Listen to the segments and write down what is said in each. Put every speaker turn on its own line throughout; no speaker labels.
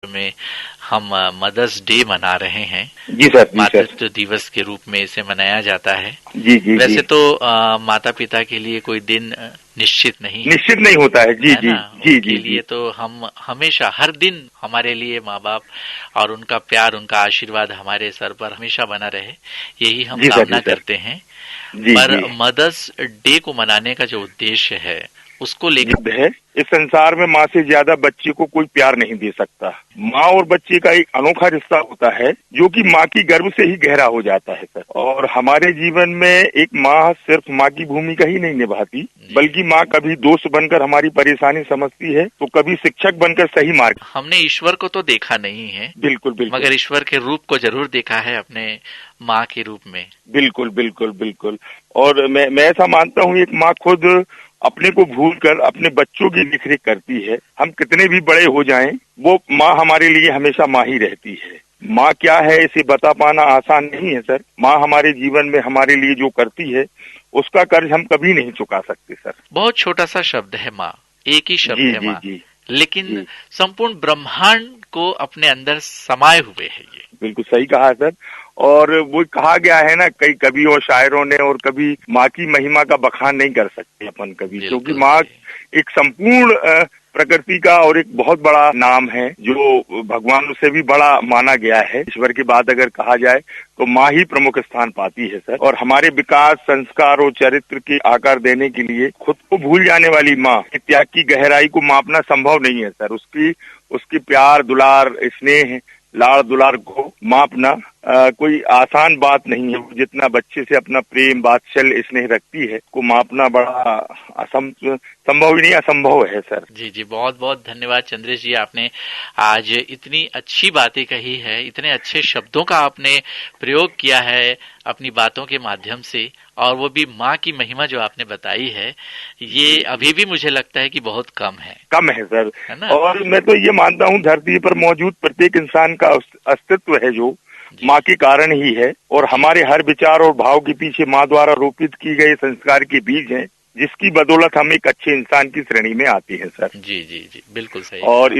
में हम mother's day मना रहे हैं।
जी सर।
मातृत्व दिवस के रूप में इसे मनाया जाता है।
जी
वैसे
जी।
तो माता पिता के लिए कोई दिन निश्चित नहीं
होता है। जी
है
जी
ना।
जी
उनके
जी
लिए
जी।
तो हम हमेशा हर दिन हमारे लिए माँ बाप और उनका प्यार, उनका आशीर्वाद हमारे सर पर हमेशा बना रहे, यही हम
जी सर। जी
कामना
सर।
करते हैं।
जी
पर
जी।
मदर्स डे को मनाने का जो उद्देश्य है उसको लेकर
है इस संसार में माँ से ज्यादा बच्चे को कोई प्यार नहीं दे सकता। माँ और बच्चे का एक अनोखा रिश्ता होता है जो कि माँ की गर्भ से ही गहरा हो जाता है सर। और हमारे जीवन में एक माँ सिर्फ माँ की भूमिका ही नहीं निभाती, बल्कि माँ कभी दोस्त बनकर हमारी परेशानी समझती है तो कभी शिक्षक बनकर सही मार्ग।
हमने ईश्वर को तो देखा नहीं है,
बिल्कुल बिल्कुल,
मगर ईश्वर के रूप को जरूर देखा है अपने माँ के रूप में।
बिल्कुल बिल्कुल बिल्कुल। और मैं ऐसा मानता हूँ, एक माँ खुद अपने को भूलकर अपने बच्चों की देखरेख करती है। हम कितने भी बड़े हो जाएं, वो माँ हमारे लिए हमेशा माँ ही रहती है। माँ क्या है इसे बता पाना आसान नहीं है सर। माँ हमारे जीवन में हमारे लिए जो करती है उसका कर्ज हम कभी नहीं चुका सकते सर।
बहुत छोटा सा शब्द है माँ, एक ही शब्द
जी
है
जी
माँ,
जी
लेकिन
जी।
संपूर्ण ब्रह्मांड को अपने अंदर समाये हुए है ये।
बिल्कुल सही कहा है सर। और वो कहा गया है ना, कई कवियों शायरों ने, और कभी माँ की महिमा का बखान नहीं कर सकते अपन कभी, क्योंकि
बिल्कुल
माँ
सही।
एक संपूर्ण प्रकृति का और एक बहुत बड़ा नाम है जो भगवान से भी बड़ा माना गया है। ईश्वर की बात अगर कहा जाए तो माँ ही प्रमुख स्थान पाती है सर। और हमारे विकास, संस्कार और चरित्र के आकार देने के लिए खुद को भूल जाने वाली माँ के त्याग की गहराई को मापना संभव नहीं है सर। उसकी प्यार, दुलार, स्नेह, लाड़ दुलार को मापना कोई आसान बात नहीं है। जितना बच्चे से अपना प्रेम, वात्सल्य, स्नेह रखती है, को मापना बड़ा संभव ही नहीं, असंभव है सर।
जी जी, बहुत बहुत धन्यवाद चंद्रेश जी, आपने आज इतनी अच्छी बातें कही है, इतने अच्छे शब्दों का आपने प्रयोग किया है अपनी बातों के माध्यम से, और वो भी माँ की महिमा जो आपने बताई है, ये अभी भी मुझे लगता है कि बहुत कम
है सर।
है ना।
और मैं तो ये मानता हूँ धरती पर मौजूद प्रत्येक इंसान का अस्तित्व है जो माँ के कारण ही है। और हमारे हर विचार और भाव के पीछे माँ द्वारा रोपित की गए संस्कार के बीज हैं, जिसकी बदौलत हम एक अच्छे इंसान की श्रेणी में आते हैं सर।
जी जी जी, बिल्कुल सही।
और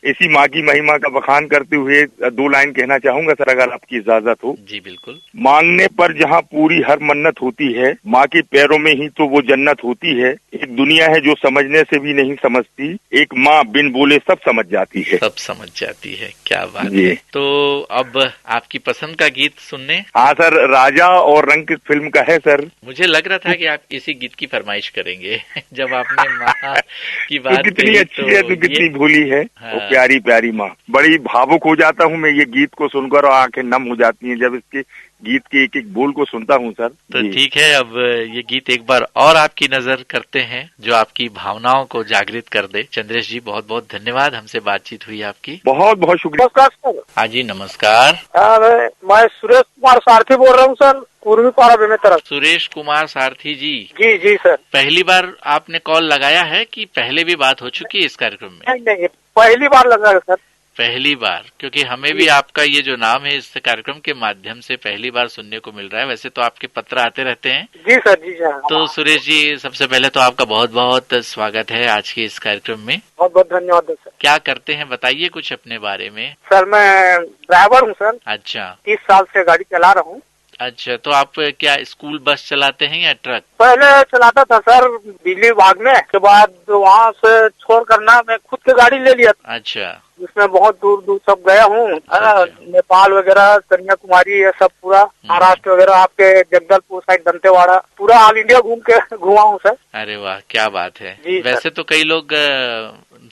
इसी माँ की महिमा का बखान करते हुए 2 लाइन कहना चाहूंगा सर, अगर आपकी इजाजत हो।
जी बिल्कुल।
मांगने पर जहाँ पूरी हर मन्नत होती है, माँ के पैरों में ही तो वो जन्नत होती है। एक दुनिया है जो समझने से भी नहीं समझती, एक माँ बिन बोले सब समझ जाती है।
सब समझ जाती है, क्या बात है। तो अब आपकी पसंद का गीत सुनने।
हाँ सर, राजा और रंग किस फिल्म का है सर?
मुझे लग रहा था कि आप इसी गीत की फरमाइश करेंगे जब आपने माँ की बात
तो कितनी
कही
अच्छी है, तो कितनी भूली है।
हाँ।
वो प्यारी प्यारी माँ, बड़ी भावुक हो जाता हूँ मैं ये गीत को सुनकर, और आंखें नम हो जाती हैं जब इसके गीत के एक एक बोल को सुनता हूँ सर।
तो ठीक है, अब ये गीत एक बार और आपकी नजर करते हैं जो आपकी भावनाओं को जागृत कर दे। चंद्रेश जी, बहुत बहुत धन्यवाद, हमसे बातचीत हुई आपकी।
बहुत बहुत शुक्रिया।
नमस्कार सर।
हाँ जी नमस्कार।
मैं सुरेश कुमार सारथी बोल रहा हूँ सर, पूर्वी पारा बेमेतरा।
सुरेश कुमार सारथी जी।
जी जी सर।
पहली बार आपने कॉल लगाया है कि पहले भी बात हो चुकी है इस कार्यक्रम में?
नहीं, पहली बार लगा है सर।
पहली बार, क्योंकि हमें भी आपका ये जो नाम है इस कार्यक्रम के माध्यम से पहली बार सुनने को मिल रहा है। वैसे तो आपके पत्र आते रहते हैं।
जी सर, जी सर।
तो सुरेश जी, सबसे पहले तो आपका बहुत बहुत स्वागत है आज के इस कार्यक्रम में।
बहुत बहुत धन्यवाद सर।
क्या करते हैं बताइए कुछ अपने बारे में।
सर मैं ड्राइवर हूँ सर।
अच्छा।
30 साल से गाड़ी चला रहा हूँ।
अच्छा, तो आप क्या स्कूल बस चलाते हैं या ट्रक?
पहले चलाता था सर बिजली विभाग में, के बाद वहाँ से छोड़ करना मैं खुद की गाड़ी ले लिया।
अच्छा।
जिसमें बहुत दूर दूर सब गया हूँ। नेपाल वगैरह, कन्याकुमारी, ये सब पूरा महाराष्ट्र वगैरह, आपके जगदलपुर साइड, दंतेवाड़ा, पूरा ऑल इंडिया घुमा हूँ सर।
अरे वाह, क्या बात है।
वैसे
तो कई लोग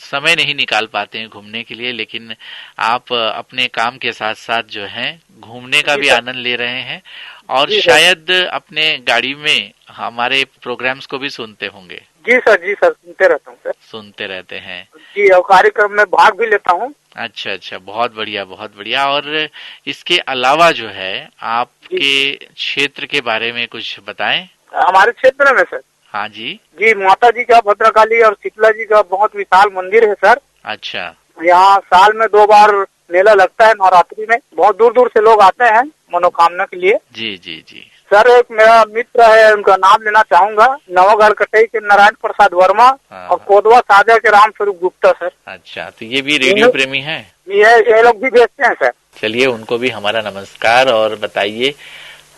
समय नहीं निकाल पाते हैं घूमने के लिए, लेकिन आप अपने काम के साथ साथ जो है घूमने का भी आनंद ले रहे हैं, और शायद अपने गाड़ी में हमारे प्रोग्राम्स को भी सुनते होंगे।
जी सर, सुनते रहता हूँ सर।
सुनते रहते हैं
जी, और कार्यक्रम में भाग भी लेता हूँ।
अच्छा अच्छा, बहुत बढ़िया बहुत बढ़िया। और इसके अलावा जो है आपके क्षेत्र के बारे में कुछ बताएं।
हमारे क्षेत्र में सर?
हाँ जी।
जी, माता जी का, भद्रकाली और शीतला जी का बहुत विशाल मंदिर है सर।
अच्छा।
यहाँ साल में 2 बार मेला लगता है नवरात्रि में। बहुत दूर दूर से लोग आते हैं मनोकामना के लिए। जी
जी जी।
सर एक मेरा मित्र है, उनका नाम लेना चाहूंगा, नवागढ़ कटई के नारायण प्रसाद वर्मा और कोदवा साजा के राम स्वरूप गुप्ता सर।
अच्छा, तो ये भी रेडियो प्रेमी है?
ये लोग भी बेचते हैं सर।
चलिए उनको भी हमारा नमस्कार और बताइए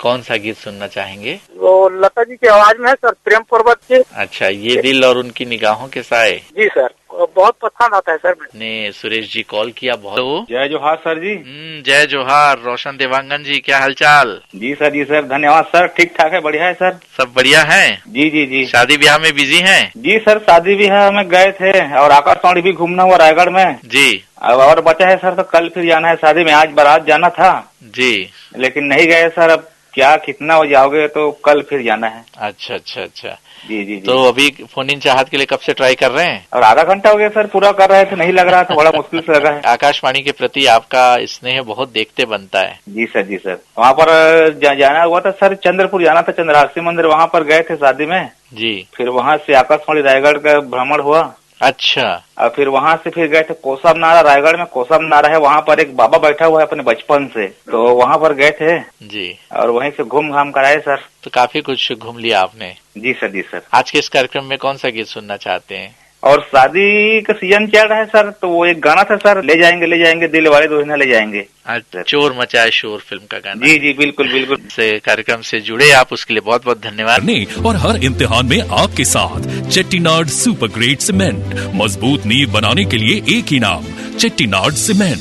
कौन सा गीत सुनना चाहेंगे?
वो लता जी की आवाज में है सर, प्रेम पर्वत के।
अच्छा, ये दिल और उनकी निगाहों के साए।
जी सर, बहुत पसंद आता है सर।
ने सुरेश जी कॉल किया, बहुत।
जय जोहार सर जी।
जय जोहार। रोशन देवांगन जी, क्या हालचाल?
जी सर धन्यवाद सर, ठीक ठाक है, बढ़िया है सर।
सब बढ़िया है?
जी जी जी।
शादी ब्याह में बिजी हैं?
जी सर, शादी ब्याह में गए थे और आकाशवाणी भी घूमना हुआ रायगढ़ में
जी।
अब और बचा है सर, तो कल फिर जाना है शादी में। आज बारात जाना था
जी,
लेकिन नहीं गए सर। अब क्या कितना हो जाओगे, तो कल फिर जाना है।
अच्छा अच्छा अच्छा।
जी जी जी।
तो अभी फोन इन चाहत के लिए कब से ट्राई कर रहे हैं?
और आधा घंटा हो गया सर, पूरा कर रहे थे, नहीं लग रहा था, बड़ा मुश्किल से लगा है।
आकाशवाणी के प्रति आपका स्नेह बहुत देखते बनता है।
जी सर। वहाँ पर जाना हुआ था सर, चंद्रपुर जाना था, चंद्रहासी मंदिर, वहाँ पर गए थे शादी में
जी।
फिर वहाँ से आकाशवाणी रायगढ़ का भ्रमण हुआ।
अच्छा।
और फिर वहाँ से फिर गए थे कोसा नारा, रायगढ़ में कोसा नारा है, वहाँ पर एक बाबा बैठा हुआ है अपने बचपन से, तो वहाँ पर गए थे
जी। और
वहीं से घूम घाम कर आए सर।
तो काफी कुछ घूम लिया आपने।
जी सर।
आज के इस कार्यक्रम में कौन सा गीत सुनना चाहते हैं?
और शादी का सीजन चल रहा है सर, तो वो एक गाना था सर, ले जाएंगे दिल वाले दुल्हनिया ले जाएंगे।
अच्छा, चोर मचाए शोर फिल्म का गाना।
जी बिल्कुल।
से कार्यक्रम से जुड़े आप, उसके लिए बहुत बहुत धन्यवाद।
और हर इम्तिहान में आपके साथ चेट्टीनाड सुपर ग्रेट सीमेंट, मजबूत नींव बनाने के लिए एक ही नाम, चेट्टीनाड सीमेंट।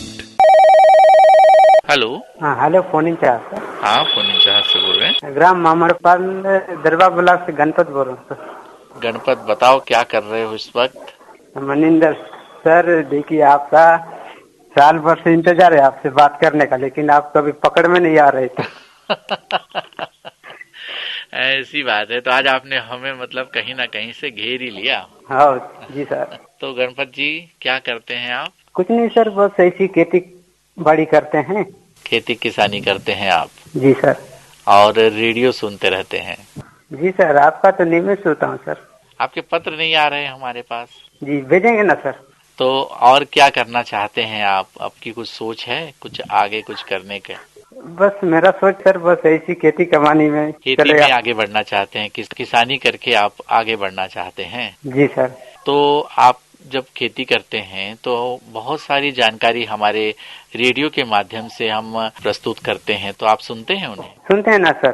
हेलो।
हाँ हेलो, फोन इन चाह सर।
हाँ, फोन इन चाह से बोल रहे हैं।
ग्राम मामरपाल दरबा ब्लॉक से गणपत बोल रहा हूँ सर।
गणपत, बताओ क्या कर रहे हो इस वक्त?
मनिंदर सर, देखिए आपका साल भर से इंतजार है आपसे बात करने का, लेकिन आप कभी पकड़ में नहीं आ रहे थे।
ऐसी बात है, तो आज आपने हमें मतलब कहीं ना कहीं से घेर ही लिया।
हाँ जी सर।
तो गणपत जी, क्या करते हैं आप?
कुछ नहीं सर, बस ऐसी खेती बाड़ी करते हैं।
खेती किसानी करते हैं आप?
जी सर।
और रेडियो सुनते रहते हैं?
जी सर, आपका तो नियमित सुनता हूँ सर।
आपके पत्र नहीं आ रहे हैं हमारे पास?
जी भेजेंगे ना सर।
तो और क्या करना चाहते हैं आप? आपकी कुछ सोच है कुछ आगे कुछ करने के?
बस मेरा सोच सर, बस ऐसी खेती कमानी में,
खेती में आगे बढ़ना चाहते हैं, किसानी करके आप आगे बढ़ना चाहते हैं?
जी सर।
तो आप जब खेती करते हैं तो बहुत सारी जानकारी हमारे रेडियो के माध्यम से हम प्रस्तुत करते हैं, तो आप सुनते हैं उन्हें?
सुनते हैं ना सर।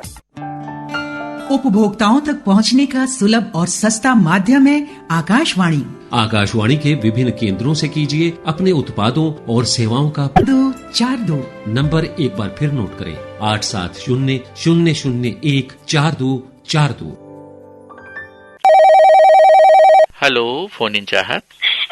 उपभोक्ताओं तक पहुंचने का सुलभ और सस्ता माध्यम है आकाशवाणी।
आकाशवाणी के विभिन्न केंद्रों से कीजिए अपने उत्पादों और सेवाओं का
242
नंबर एक बार फिर नोट करें, 8700014242।
हेलो, फोन इन चाहत।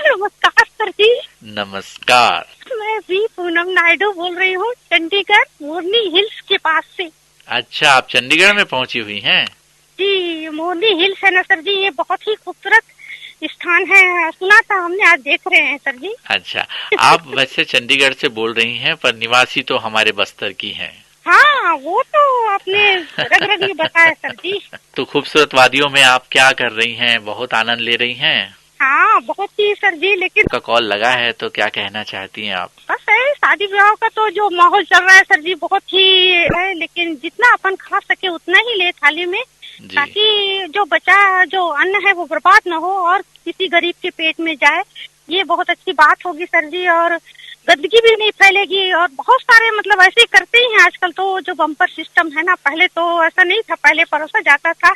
नमस्कार सर जी।
नमस्कार।
मैं भी पूनम नायडू बोल रही हूँ, चंडीगढ़ मोरनी हिल्स के पास से।
अच्छा, आप चंडीगढ़ में पहुंची हुई हैं?
जी, मोरनी हिल्स है ना सर जी, ये बहुत ही खूबसूरत स्थान है, सुना था हमने, आज देख रहे हैं सर जी।
अच्छा, आप वैसे चंडीगढ़ से बोल रही हैं, पर निवासी तो हमारे बस्तर की हैं।
हाँ, वो तो आपने रग रग में बताया सर जी।
तो खूबसूरत वादियों में आप क्या कर रही हैं? बहुत आनंद ले रही हैं?
हाँ, बहुत ही सर जी। लेकिन
का कॉल लगा है तो क्या कहना चाहती हैं आप?
बस है, शादी विवाह का तो जो माहौल चल रहा है सर जी, बहुत ही है, लेकिन जितना अपन खा सके उतना ही ले थाली में, ताकि जो बचा जो अन्न है वो बर्बाद न हो और किसी गरीब के पेट में जाए। ये बहुत अच्छी बात होगी सर जी, और गंदगी भी नहीं फैलेगी। और बहुत सारे मतलब ऐसे करते ही हैं आजकल तो, जो बम्पर सिस्टम है ना, पहले तो ऐसा नहीं था, पहले परोसा जाता था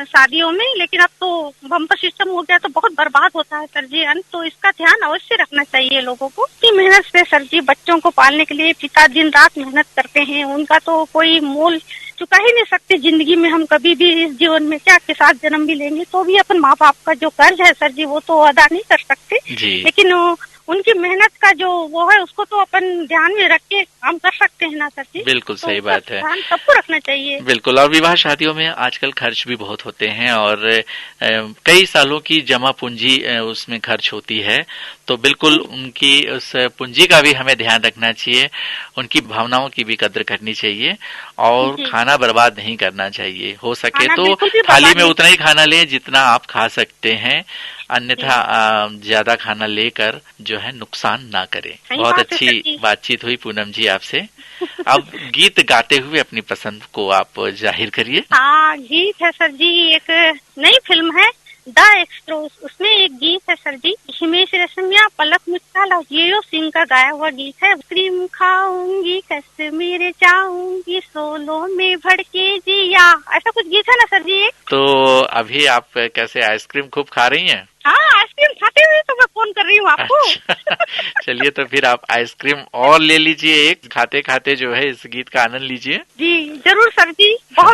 शादियों में, लेकिन अब तो बम्पर सिस्टम हो गया तो बहुत बर्बाद होता है सर जी अन्न। तो इसका ध्यान अवश्य रखना चाहिए लोगों को कि मेहनत से सर जी बच्चों को पालने के लिए पिता दिन रात मेहनत करते हैं, उनका तो कोई मोल चुका ही नहीं सकते जिंदगी में। हम कभी भी इस जीवन में क्या के साथ जन्म भी लेंगे तो भी अपन माँ बाप का जो कर्ज है सर जी वो तो अदा नहीं कर सकते, लेकिन उनकी मेहनत का जो वो है उसको तो अपन ध्यान में रख के काम कर सकते हैं ना सर जी।
बिल्कुल सही बात है,
ध्यान सबको रखना चाहिए।
बिल्कुल। और विवाह शादियों में आजकल खर्च भी बहुत होते हैं और कई सालों की जमा पूंजी उसमें खर्च होती है, तो बिल्कुल उनकी उस पूंजी का भी हमें ध्यान रखना चाहिए, उनकी भावनाओं की भी कद्र करनी चाहिए और खाना बर्बाद नहीं करना चाहिए। हो सके तो थाली में उतना ही खाना लें जितना आप खा सकते हैं, अन्यथा ज्यादा खाना लेकर जो है नुकसान ना करें। बहुत अच्छी बातचीत हुई पूनम जी आपसे। अब गीत गाते हुए अपनी पसंद को आप जाहिर करिए।
हाँ, गीत है सर जी, एक नई फिल्म है द एक्सप्रेस, उसमें एक गीत है सर जी, हिमेश रेशमिया पलक मुझका लजियो सिंह का गाया हुआ गीत है। आइसक्रीम खाऊंगी कश्मीर जाऊंगी सोलो में भड़के जिया, ऐसा कुछ गीत है ना सर जी।
तो अभी आप कैसे आइसक्रीम खूब खा रही हैं?
हाँ, आइसक्रीम खाते हुए तो मैं फोन कर रही हूँ आपको।
अच्छा, चलिए तो फिर आप आइसक्रीम और ले लीजिए एक, खाते खाते जो है इस गीत का आनंद लीजिए।
जी जरूर सर जी, बहुत